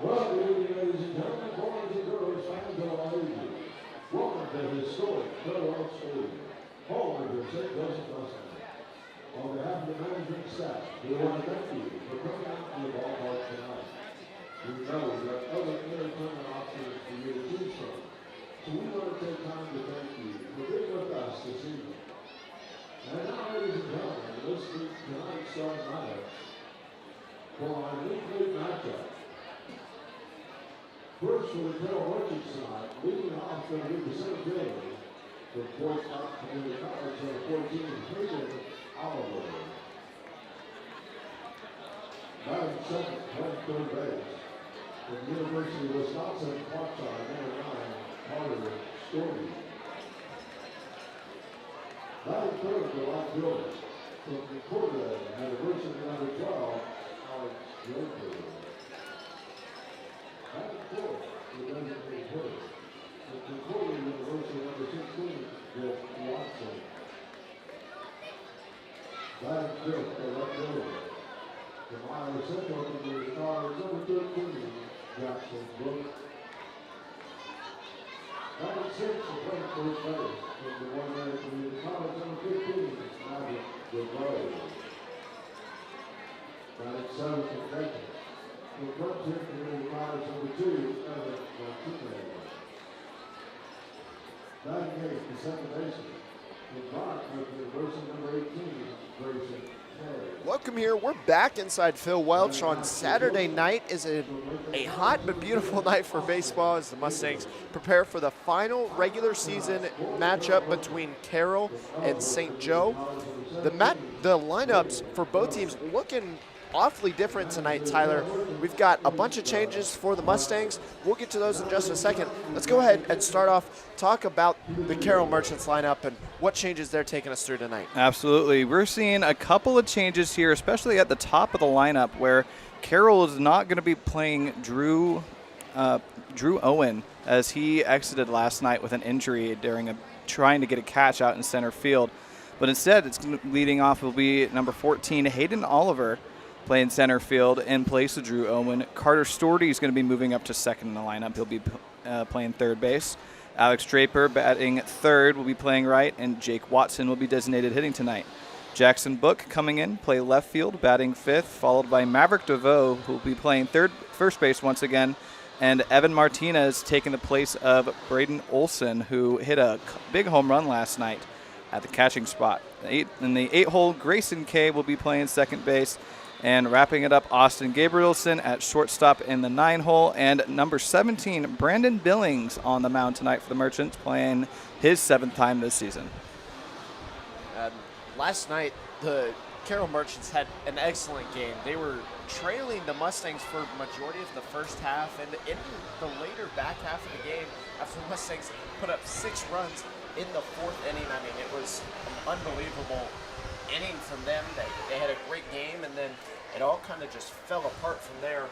Well, good evening, ladies and gentlemen, boys and girls, fans of all ages. Welcome to historic Carroll Stadium, home of the St. Joseph Mustangs. On behalf of the management staff, we want to thank you for coming out to the ballpark tonight. We know there are other entertainment options for you to choose from, so we want to take time to thank you for being with us this evening. And now, ladies and gentlemen, let's meet tonight's starting lineups for our weekly matchup. First for the Carroll Merchants tonight, leading off going to be the center fielder for Fort Scott Community College, number 14, Hayden Oliver. Batting second, playing third base. From the University of Wisconsin, Quatside, number 9, Carter Story. Batting third, the right fielder. From Concordia, University, number 12, Alex Joker. Batting fourth, the designated hitter. From Concordia University, number 16, Jeff Watson. Batting fifth, the left fielder. From Iowa Central Community College, number 13, Jackson Brooks. Batting sixth, the playing first base. From the One-Man Community College, number 15, Maverick DeVoe. Batting seventh, and second. From Frontier Community College, number 2, Evan Martinez. Batting eighth, the second baseman. From Dartmouth University, number 18, Grayson Terry. Welcome here. We're back inside Phil Welch on Saturday night. Is a hot but beautiful night for baseball as the Mustangs prepare for the final regular season matchup between Carroll and St. Joe. The lineups for both teams looking awfully different tonight, Tyler. We've got a bunch of changes for the Mustangs. We'll get to those in just a second. Let's go ahead and start off, talk about the Carroll Merchants lineup and what changes they're taking us through tonight. Absolutely. We're seeing a couple of changes here, especially at the top of the lineup, where Carroll is not going to be playing Drew Owen, as he exited last night with an injury during trying to get a catch out in center field. But instead, it's leading off will be number 14, Hayden Oliver, playing center field in place of Drew Owen. Carter Storty is going to be moving up to second in the lineup. He'll be playing third base. Alex Draper batting third will be playing right, and Jake Watson will be designated hitting tonight. Jackson Book coming in, play left field, batting fifth, followed by Maverick DeVoe, who will be playing first base once again, and Evan Martinez taking the place of Braden Olson, who hit a big home run last night at the catching spot. In the 8-hole, Grayson Kay will be playing second base. And wrapping it up, Austin Gabrielson at shortstop in the 9-hole. And number 17, Brandon Billings on the mound tonight for the Merchants, playing his 7th time this season. Last night, the Carroll Merchants had an excellent game. They were trailing the Mustangs for the majority of the first half. And in the later back half of the game, after the Mustangs put up 6 runs in the 4th inning, I mean, it was an unbelievable inning from them. They had a great game, and then it all kind of just fell apart from there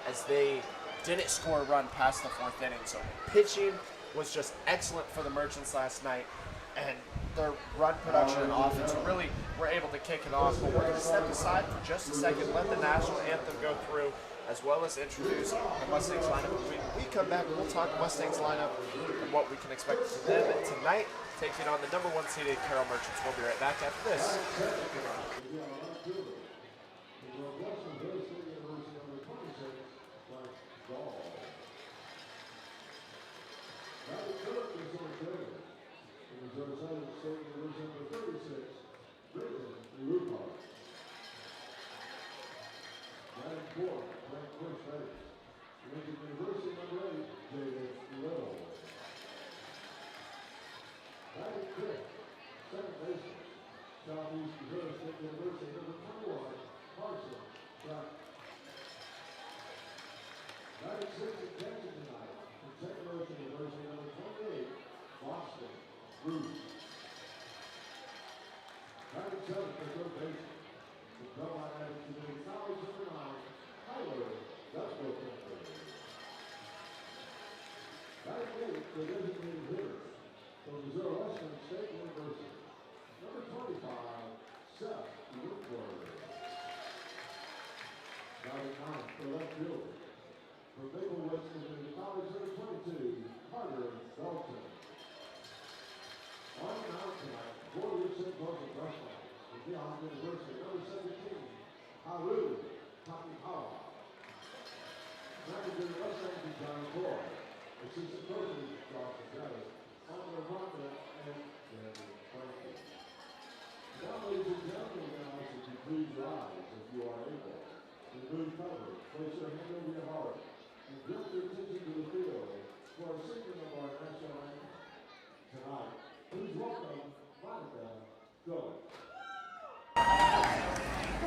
as they didn't score a run past the 4th inning. So pitching was just excellent for the Merchants last night, and their run production and offense really were able to kick it off. But we're going to step aside for just a second, let the national anthem go through, as well as introduce the Mustangs lineup. When we come back, we'll talk Mustangs lineup and what we can expect from them tonight, taking on the number 1 seeded Carroll Merchants. We'll be right back after this. From Maple West Community College, number 22, Carter Dalton. On out tonight, for your St. Joseph Mustangs, from Beyond University, number 17, Haru Takikawa. Manager Mustangs is John Ford. Assistant coaches, Josh Jarrett, Alvin Ronda, and Randy Frankie. Now, ladies and gentlemen, we ask that you please rise if you are able. Remove cover, place your hand over your heart, and direct your attention to the field for a singing of our national anthem. Tonight, please welcome Monica Go.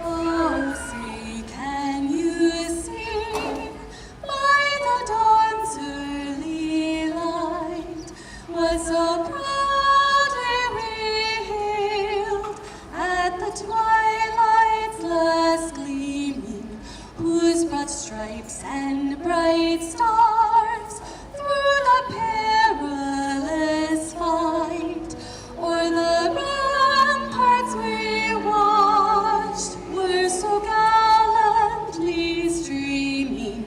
Oh, see, can you see by the dawn's early light what so proudly we hailed at the twilight's last gleaming, whose broad stripes and bright stars through the perilous fight o'er the ramparts we watched were so gallantly streaming,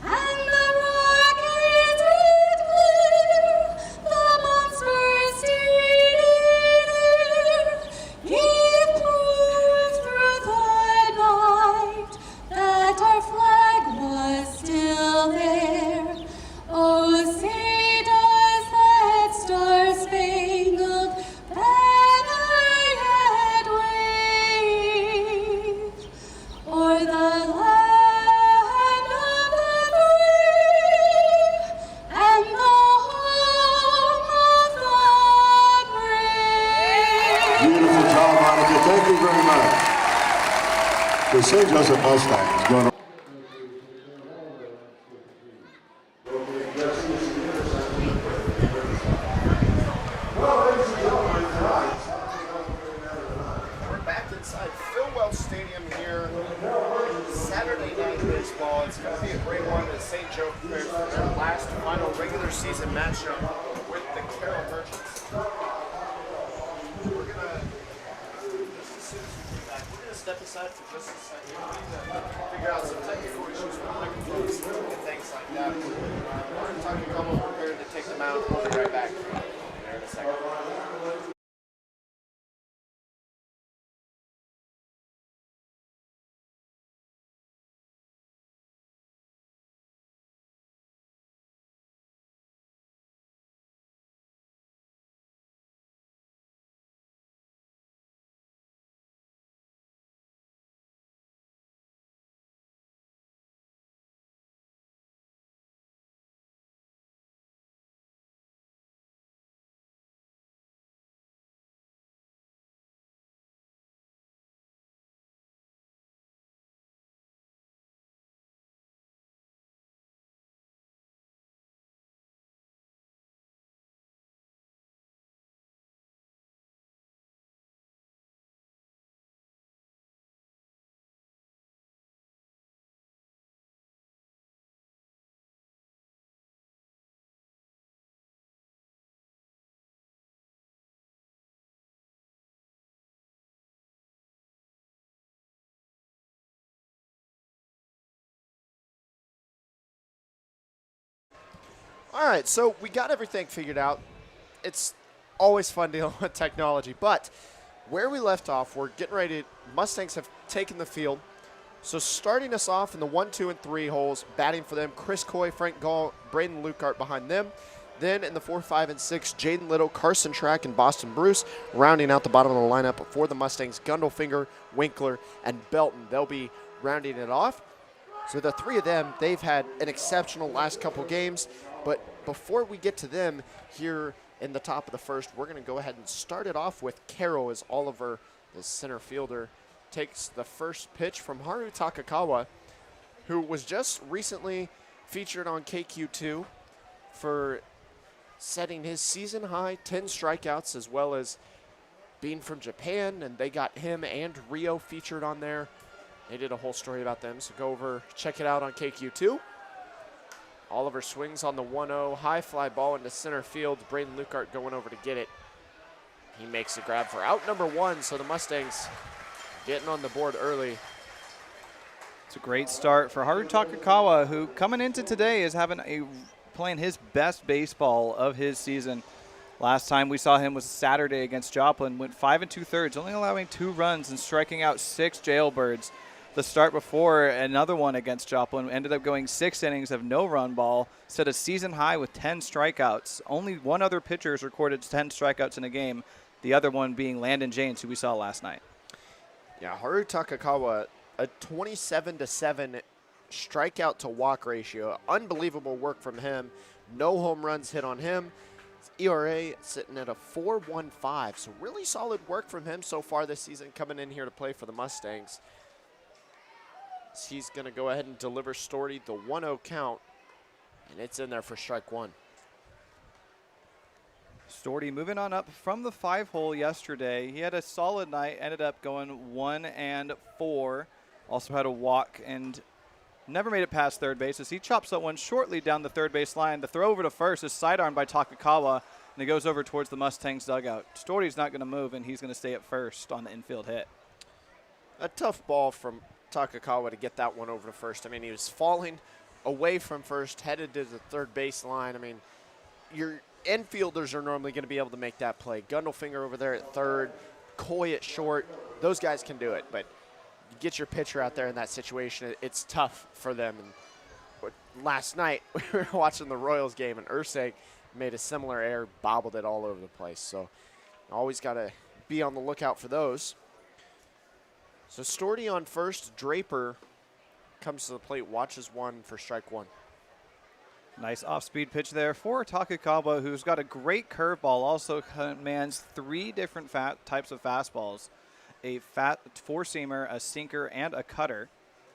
and the rockets red glare, the monsters steed in air, gave proof through the night that our flag was still there. Oh, say does that star-spangled banner yet wave o'er the land of the brave and the home of the brave. Beautiful job, Monica. Thank you very much. The St. Joseph Mustangs going on. We're back inside Philwell Stadium here. Saturday night baseball. It's going to be a great one as St. Joe prepares for their last final regular season matchup with the Carroll Merchants. We're going to, just as soon as we get back, we're going to step aside for just a second. We need to figure out some technical issues with microphones and things like that. We're talking about prepared to take them out. We'll be right back there in a second. All right, so we got everything figured out. It's always fun dealing with technology, but where we left off, we're getting ready to, Mustangs have taken the field. So starting us off in the 1, 2, and 3 holes, batting for them, Chris Coy, Frank Gall, Braden Lukart behind them. Then in the 4, 5, and 6, Jaden Little, Carson Track, and Boston Bruce, rounding out the bottom of the lineup for the Mustangs, Gundelfinger, Winkler, and Belton. They'll be rounding it off. So the three of them, they've had an exceptional last couple games. But before we get to them here in the top of the first, we're going to go ahead and start it off with Carroll as Oliver, the center fielder, takes the first pitch from Haru Takikawa, who was just recently featured on KQ2 for setting his season high 10 strikeouts, as well as being from Japan, and they got him and Rio featured on there. They did a whole story about them, so go over, check it out on KQ2. Oliver swings on the 1-0, high fly ball into center field. Braden Lukart going over to get it. He makes a grab for out number 1, so the Mustangs getting on the board early. It's a great start for Haru Takakawa, who coming into today is playing his best baseball of his season. Last time we saw him was Saturday against Joplin, went 5 2/3, only allowing 2 runs and striking out 6 jailbirds. The start before, another one against Joplin, ended up going 6 innings of no run ball, set a season high with 10 strikeouts. Only one other pitcher has recorded 10 strikeouts in a game, the other one being Landon James, who we saw last night. Yeah, Haru Takakawa, a 27-7 strikeout to walk ratio. Unbelievable work from him. No home runs hit on him. ERA sitting at a 4.15, so really solid work from him so far this season, coming in here to play for the Mustangs. He's going to go ahead and deliver Storty the 1-0 count, and it's in there for strike 1. Storty moving on up from the 5-hole yesterday. He had a solid night, ended up going 1-4. Also had a walk and never made it past third base as he chops that one shortly down the third base line. The throw over to first is sidearmed by Takakawa, and it goes over towards the Mustangs dugout. Storty's not going to move, and he's going to stay at first on the infield hit. A tough ball from Takakawa to get that one over to first. I mean, he was falling away from first, headed to the third base line. I mean, your infielders are normally going to be able to make that play. Gundelfinger over there at third, Coy at short. Those guys can do it, but you get your pitcher out there in that situation, it's tough for them. And last night, we were watching the Royals game, and Urseg made a similar error, bobbled it all over the place. So always got to be on the lookout for those. So Storty on first. Draper comes to the plate, watches one for strike 1. Nice off-speed pitch there for Takakawa, who's got a great curveball, also commands 3 different types of fastballs. A fat four-seamer, a sinker, and a cutter.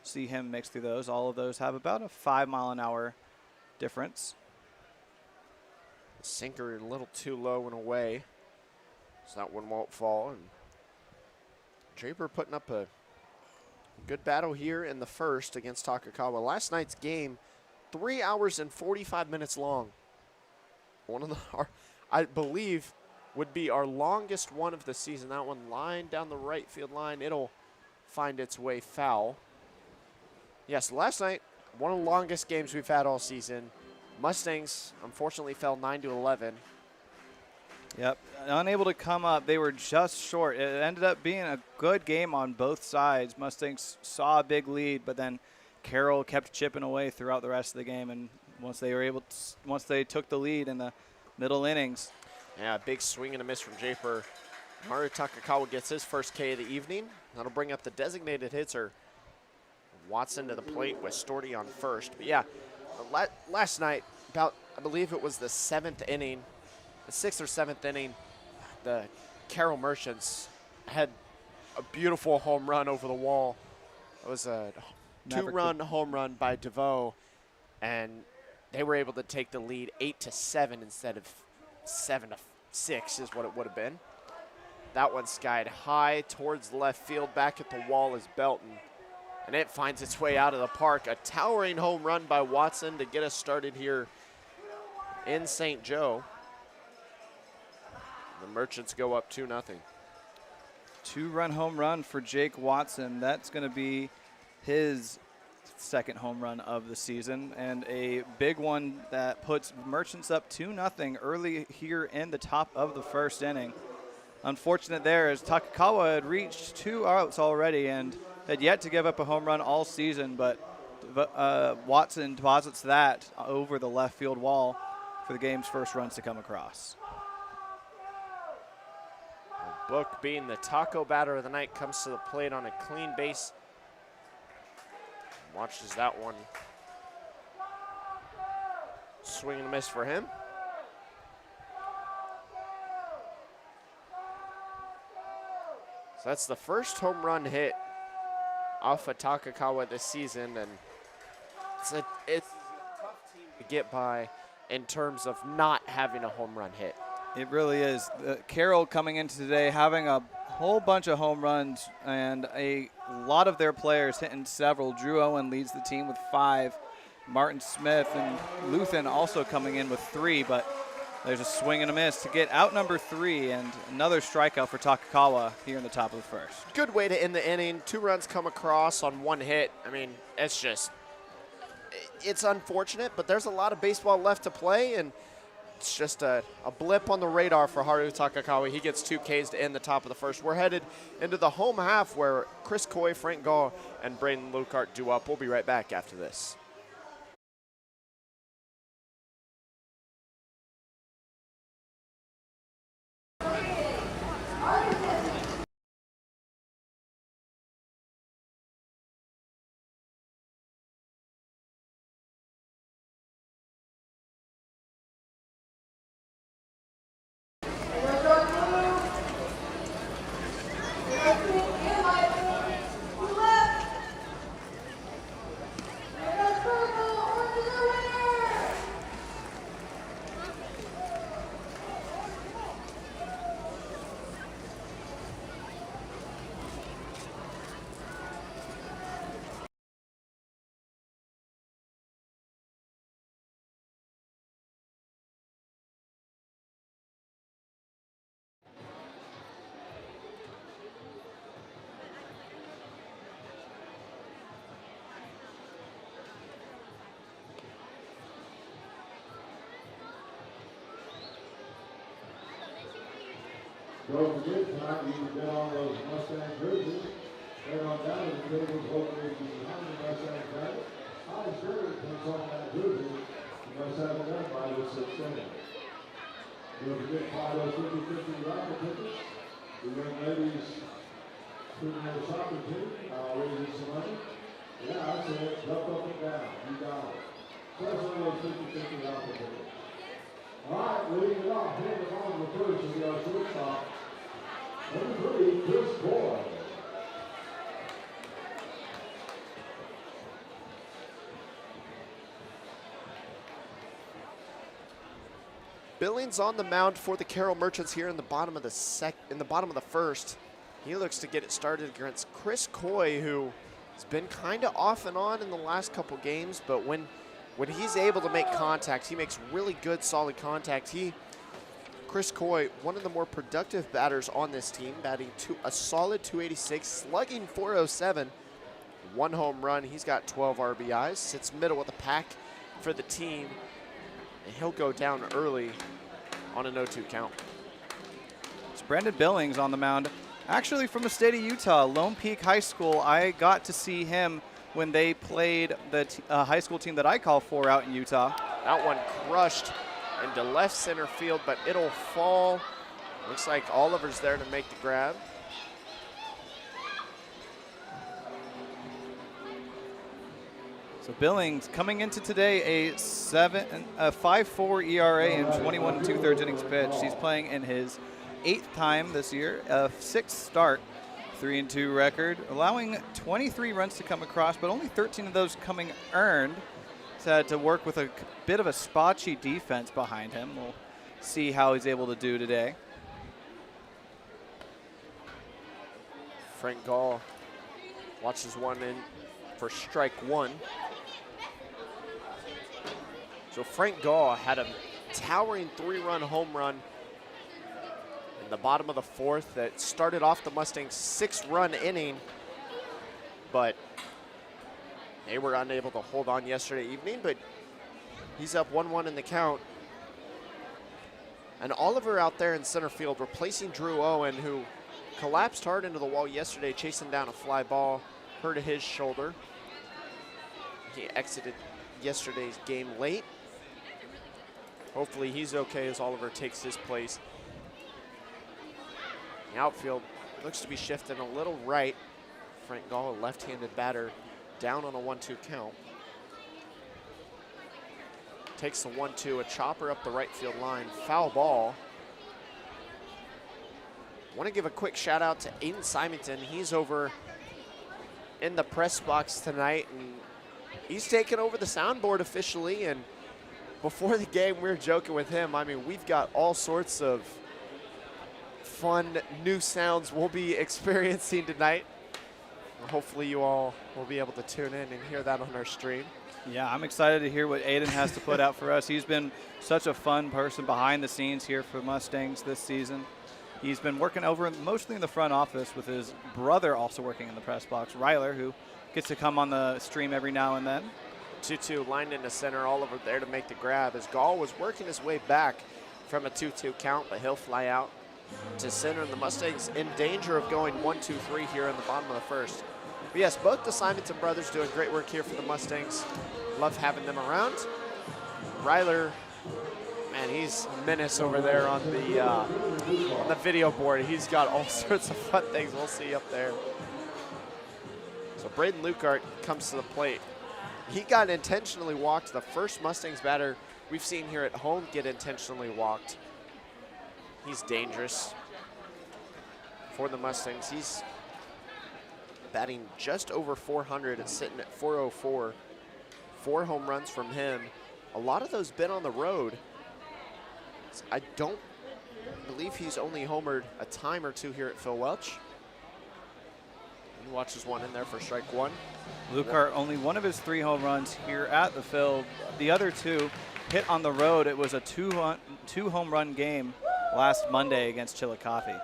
See him mix through those. All of those have about a 5-mile-an-hour difference. Sinker a little too low and away, so that one won't fall. And Draper putting up a good battle here in the first against Takakawa. Last night's game, 3 hours and 45 minutes long. One of the, I believe, would be our longest one of the season. That one lined down the right field line. It'll find its way foul. Yes, last night, one of the longest games we've had all season. Mustangs, unfortunately, fell 9-11. Yep, unable to come up. They were just short. It ended up being a good game on both sides. Mustangs saw a big lead, but then Carroll kept chipping away throughout the rest of the game. And once they took the lead in the middle innings. Yeah, a big swing and a miss from Draper. Haru Takakawa gets his first K of the evening. That'll bring up the designated hitter, Watson, to the plate with Storty on first. But yeah, last night, about, I believe it was the 7th inning, the 6th or 7th inning, the Carroll Merchants had a beautiful home run over the wall. It was a 2-run home run by DeVoe, and they were able to take the lead 8-7 instead of 7-6 is what it would have been. That one skied high towards left field. Back at the wall is Belton, and it finds its way out of the park. A towering home run by Watson to get us started here in St. Joe. The Merchants go up 2-0. 2-run home run for Jake Watson. That's going to be his second home run of the season, and a big one that puts Merchants up 2-0 early here in the top of the first inning. Unfortunate there as Takakawa had reached 2 outs already and had yet to give up a home run all season, but Watson deposits that over the left field wall for the game's first runs to come across. Book, being the taco batter of the night, comes to the plate on a clean base. Watches that one. Swing and a miss for him. So that's the first home run hit off of Takakawa this season, and it's a tough team to get by in terms of not having a home run hit. It really is. Carroll coming into today having a whole bunch of home runs and a lot of their players hitting several. Drew Owen leads the team with 5. Martin Smith and Luthen also coming in with 3, but There's a swing and a miss to get out number 3, and another strikeout for Takakawa here in the top of the first. Good way to end the inning. 2 runs come across on 1 hit. I mean, it's unfortunate, but there's a lot of baseball left to play, and it's just a blip on the radar for Haru Takakawa. He gets 2 Ks to end the top of the first. We're headed into the home half where Chris Coy, Frank Gall, and Braden Lucart do up. We'll be right back after this. Don't forget, tonight you can get on those Mustang jerseys. Head on down to the tables located behind the Mustang flag. I'm sure it comes on that jersey. You must have it done by the 6th inning. Don't forget, buy those 50-50 raffle tickets. The young ladies premier soccer team raising some money. Yeah, I said it. Jump up and down. You got it. Plus one of those 50-50 raffle tickets. All right, leading it off. Here the ball the first will be our shortstop. Number 3, Chris Boy. Billings on the mound for the Carroll Merchants here in the bottom of the first. He looks to get it started against Chris Coy, who has been kind of off and on in the last couple games, but when he's able to make contact, he makes really good, solid contact. Chris Coy, one of the more productive batters on this team, batting a solid 286, slugging 407, 1 home run. He's got 12 RBIs, sits middle of the pack for the team, and he'll go down early on an 0-2 count. It's Brandon Billings on the mound, actually from the state of Utah, Lone Peak High School. I got to see him when they played the high school team that I call for out in Utah. That one crushed into left center field, but it'll fall. Looks like Oliver's there to make the grab. So Billings coming into today a 5.4 ERA and 21 2/3 innings pitched. He's playing in his 8th time this year, a 6th start, 3-2 record, allowing 23 runs to come across, but only 13 of those coming earned. He's had to work with a bit of a spotchy defense behind him. We'll see how he's able to do today. Frank Gall watches one in for strike 1. So Frank Gall had a towering 3-run home run in the bottom of the 4th that started off the Mustangs' 6-run inning, but they were unable to hold on yesterday evening, but he's up 1-1 in the count. And Oliver out there in center field replacing Drew Owen, who collapsed hard into the wall yesterday chasing down a fly ball, hurt his shoulder. He exited yesterday's game late. Hopefully he's okay as Oliver takes his place. The outfield looks to be shifting a little right. Frank Gall, a left-handed batter, down on a 1-2 count. Takes the 1-2, a chopper up the right field line, foul ball. Want to give a quick shout out to Aiden Symington. He's over in the press box tonight, and he's taken over the soundboard officially. And before the game, we were joking with him. I mean, we've got all sorts of fun new sounds we'll be experiencing tonight. Hopefully you all will be able to tune in and hear that on our stream. Yeah, I'm excited to hear what Aiden has to put out for us. He's been such a fun person behind the scenes here for Mustangs this season. He's been working over mostly in the front office with his brother also working in the press box, Ryler, who gets to come on the stream every now and then. 2-2 lined into center, all over there to make the grab as Gall was working his way back from a 2-2 count, but he'll fly out to center, and the Mustangs in danger of going 1-2-3 here in the bottom of the first. But yes, both the Simonton brothers doing great work here for the Mustangs. Love having them around. Ryler, man, he's a menace over there on the video board. He's got all sorts of fun things we'll see up there. So Braden Lukart comes to the plate. He got intentionally walked. The first Mustangs batter we've seen here at home get intentionally walked. He's dangerous for the Mustangs. He's batting just over 400 and sitting at 404. 4 home runs from him. A lot of those been on the road. I don't believe he's only homered a time or two here at Phil Welch. He watches one in there for strike one. Lukart, only one of his 3 home runs here at the Phil. The other 2 hit on the road. It was a 2 home run game last Monday against Chillicothe.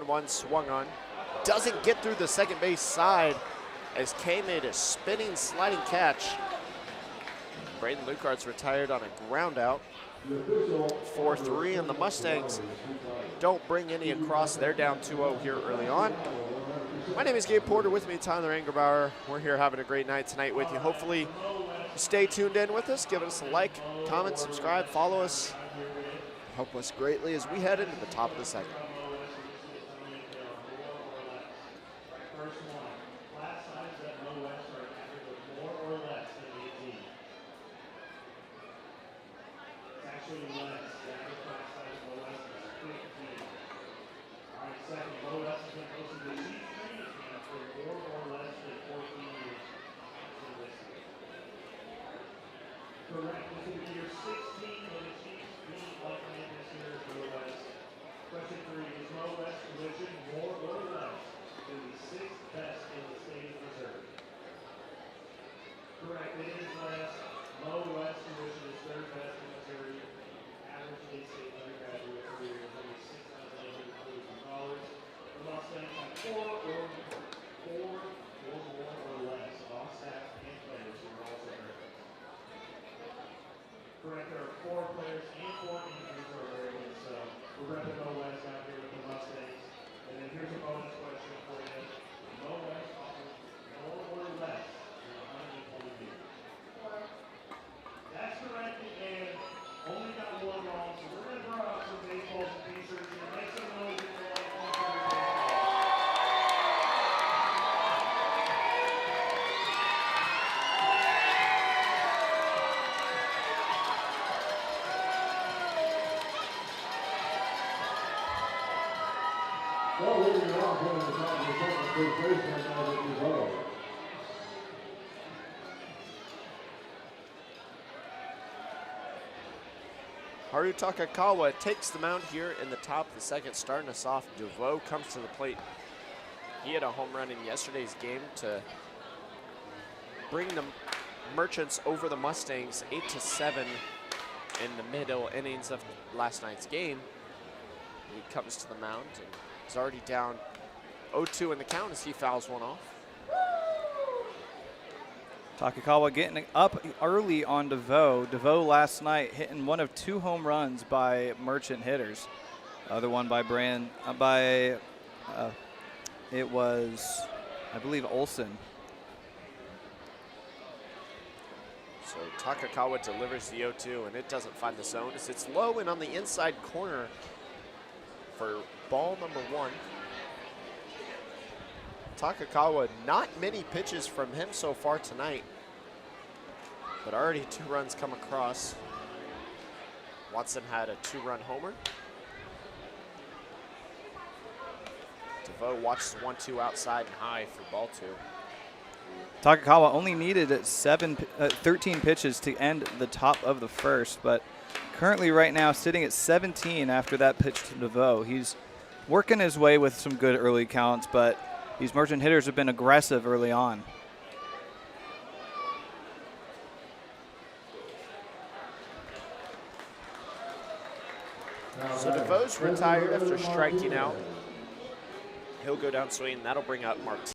One swung on. Doesn't get through the second base side as Kay made a spinning, sliding catch. Braden Lukart's retired on a ground out. 4-3, and the Mustangs don't bring any across. They're down 2-0 here early on. My name is Gabe Porter. With me, Tyler Angerbauer. We're here having a great night tonight with you. Hopefully, stay tuned in with us. Give us a like, comment, subscribe, follow us. Help us greatly as we head into the top of the second. Correct. This will be your 16th of the Chiefs beat like this year is Low West. Question 3 is Low West position more or less than the 6th best in the state of Missouri? Correct. It is less. Low West position is 3rd best in Missouri. Average in-state undergraduate career is only $6,800. The Mustangs have 4 or more or less off staff and players who are also very good. Correct, there are 4 players and 4 injuries are very good, so we're repping Low West out here with the Mustangs. And then here's a bonus question for you. Low West offers more or less than 120 years. That's correct, and only got 1 wrong, so we're going to draw out some baseballs and t-shirts here. Make some noise if you like one for your baseball. Well, we're going to go on to the top of the second, first baseman now that you vote. Haru Takakawa takes the mound here in the top of the second, starting us off. DeVoe comes to the plate. He had a home run in yesterday's game to bring the Merchants over the Mustangs 8-7 in the middle innings of last night's game. He comes to the mound and is already down 0-2 in the count as he fouls one off. Takakawa getting up early on DeVoe. DeVoe last night hitting one of 2 home runs by Merchant hitters. Other one by it was, I believe, Olson. So Takakawa delivers the 0-2, and it doesn't find the zone. It's low and on the inside corner for ball number 1. Takakawa, not many pitches from him so far tonight, but already 2 runs come across. Watson had a 2-run homer. DeVoe watches 1-2 outside and high for ball 2. Takakawa only needed 13 pitches to end the top of the first, but currently right now sitting at 17 after that pitch to DeVoe. He's working his way with some good early counts, but these Merchant hitters have been aggressive early on. So DeVoe's retired after striking out. He'll go down swinging. That'll bring out Martinez.